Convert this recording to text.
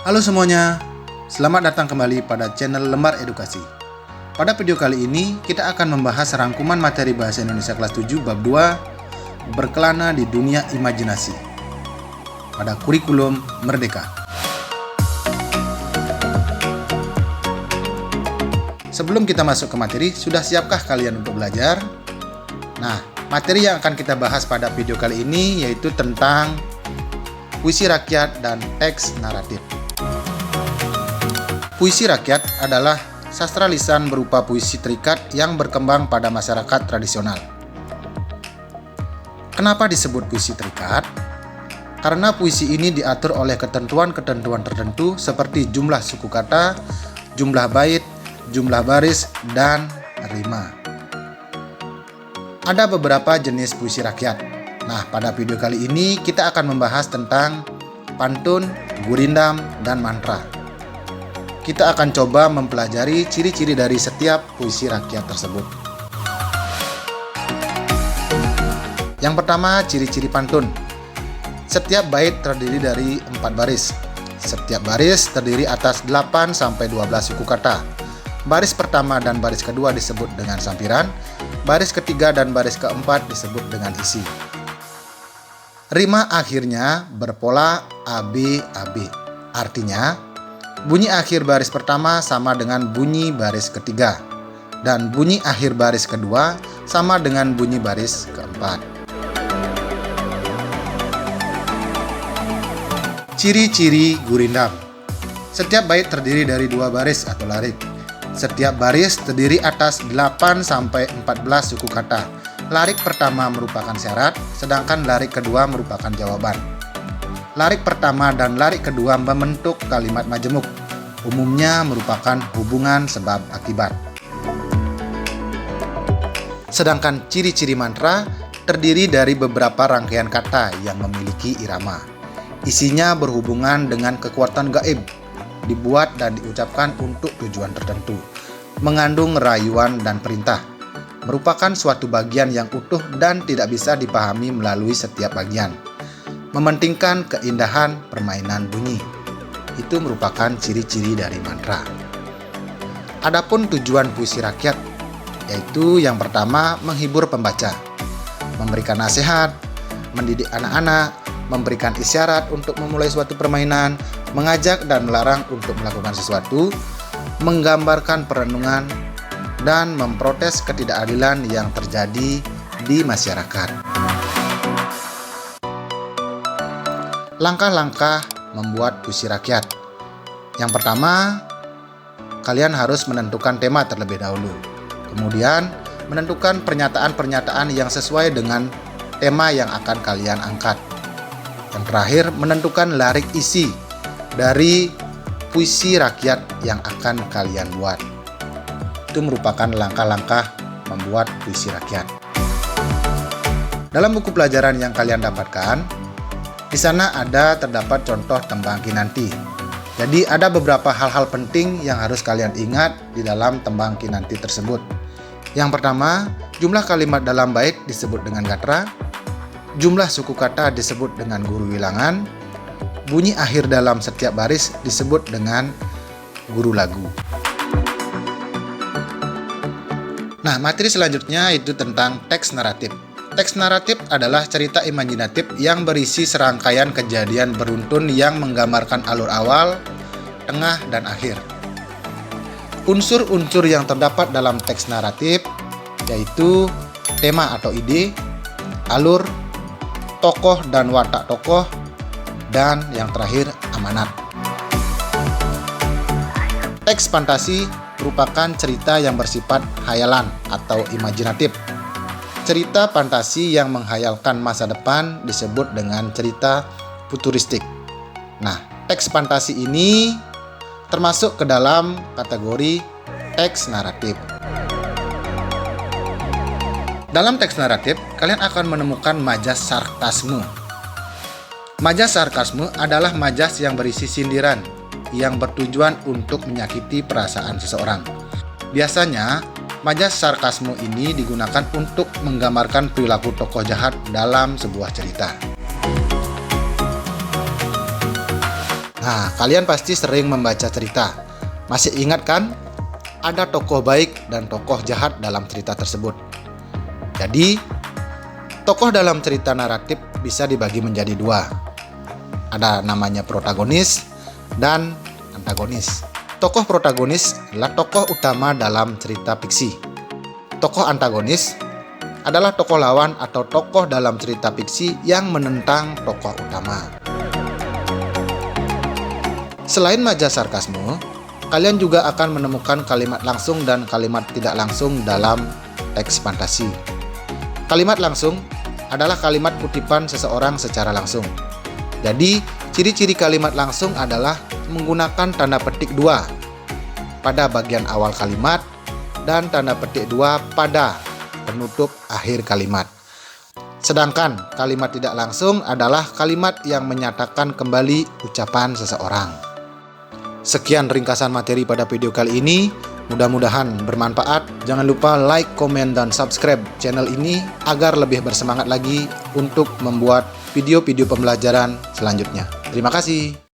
Halo semuanya, selamat datang kembali pada channel Lembar Edukasi. Pada video kali ini, kita akan membahas rangkuman materi Bahasa Indonesia kelas 7 bab 2, Berkelana di Dunia Imajinasi, pada kurikulum Merdeka. Sebelum kita masuk ke materi, sudah siapkah kalian untuk belajar? Nah, materi yang akan kita bahas pada video kali ini yaitu tentang puisi rakyat dan teks naratif. Puisi rakyat adalah sastra lisan berupa puisi terikat yang berkembang pada masyarakat tradisional. Kenapa disebut puisi terikat? Karena puisi ini diatur oleh ketentuan-ketentuan tertentu seperti jumlah suku kata, jumlah bait, jumlah baris, dan rima. Ada beberapa jenis puisi rakyat. Nah, pada video kali ini kita akan membahas tentang pantun, gurindam, dan mantra. Kita akan coba mempelajari ciri-ciri dari setiap puisi rakyat tersebut. Yang pertama, ciri-ciri pantun. Setiap bait terdiri dari 4 baris. Setiap baris terdiri atas 8-12 suku kata. Baris pertama dan baris kedua disebut dengan sampiran. Baris ketiga dan baris keempat disebut dengan isi. Rima akhirnya berpola AB-AB. Artinya, bunyi akhir baris pertama sama dengan bunyi baris ketiga, dan bunyi akhir baris kedua sama dengan bunyi baris keempat. Ciri-ciri gurindam. Setiap bait terdiri dari 2 baris atau larik. Setiap baris terdiri atas 8-14 suku kata. Larik pertama merupakan syarat, sedangkan larik kedua merupakan jawaban. Larik pertama dan larik kedua membentuk kalimat majemuk, umumnya merupakan hubungan sebab akibat. Sedangkan ciri-ciri mantra terdiri dari beberapa rangkaian kata yang memiliki irama. Isinya berhubungan dengan kekuatan gaib, dibuat dan diucapkan untuk tujuan tertentu, mengandung rayuan dan perintah, merupakan suatu bagian yang utuh dan tidak bisa dipahami melalui setiap bagian. Mementingkan keindahan permainan bunyi. Itu merupakan ciri-ciri dari mantra. Adapun tujuan puisi rakyat, yaitu yang pertama menghibur pembaca, memberikan nasihat, mendidik anak-anak, memberikan isyarat untuk memulai suatu permainan, mengajak dan melarang untuk melakukan sesuatu, menggambarkan perenungan, dan memprotes ketidakadilan yang terjadi di masyarakat. Langkah-langkah membuat puisi rakyat. Yang pertama, kalian harus menentukan tema terlebih dahulu. Kemudian, menentukan pernyataan-pernyataan yang sesuai dengan tema yang akan kalian angkat. Yang terakhir, menentukan larik isi dari puisi rakyat yang akan kalian buat. Itu merupakan langkah-langkah membuat puisi rakyat. Dalam buku pelajaran yang kalian dapatkan, di sana terdapat contoh tembang kinanti. Jadi ada beberapa hal-hal penting yang harus kalian ingat di dalam tembang kinanti tersebut. Yang pertama, jumlah kalimat dalam bait disebut dengan gatra, jumlah suku kata disebut dengan guru wilangan, bunyi akhir dalam setiap baris disebut dengan guru lagu. Nah, materi selanjutnya itu tentang teks naratif. Teks naratif adalah cerita imajinatif yang berisi serangkaian kejadian beruntun yang menggambarkan alur awal, tengah, dan akhir. Unsur-unsur yang terdapat dalam teks naratif yaitu tema atau ide, alur, tokoh dan watak tokoh, dan yang terakhir amanat. Teks fantasi merupakan cerita yang bersifat hayalan atau imajinatif. Cerita fantasi yang menghayalkan masa depan disebut dengan cerita futuristik. Nah, teks fantasi ini termasuk ke dalam kategori teks naratif. Dalam teks naratif, kalian akan menemukan majas sarkasme. Majas sarkasme adalah majas yang berisi sindiran yang bertujuan untuk menyakiti perasaan seseorang. Biasanya, majas sarkasme ini digunakan untuk menggambarkan perilaku tokoh jahat dalam sebuah cerita. Nah, kalian pasti sering membaca cerita. Masih ingat kan? Ada tokoh baik dan tokoh jahat dalam cerita tersebut. Jadi, tokoh dalam cerita naratif bisa dibagi menjadi dua. Ada namanya protagonis dan antagonis. Tokoh protagonis adalah tokoh utama dalam cerita fiksi. Tokoh antagonis adalah tokoh lawan atau tokoh dalam cerita fiksi yang menentang tokoh utama. Selain majas sarkasme, kalian juga akan menemukan kalimat langsung dan kalimat tidak langsung dalam teks fantasi. Kalimat langsung adalah kalimat kutipan seseorang secara langsung. Jadi, ciri-ciri kalimat langsung adalah menggunakan tanda petik 2 pada bagian awal kalimat dan tanda petik 2 pada penutup akhir kalimat. Sedangkan kalimat tidak langsung adalah kalimat yang menyatakan kembali ucapan seseorang. Sekian ringkasan materi pada video kali ini. Mudah-mudahan bermanfaat. Jangan lupa like, komen, dan subscribe channel ini agar lebih bersemangat lagi untuk membuat video-video pembelajaran selanjutnya. Terima kasih.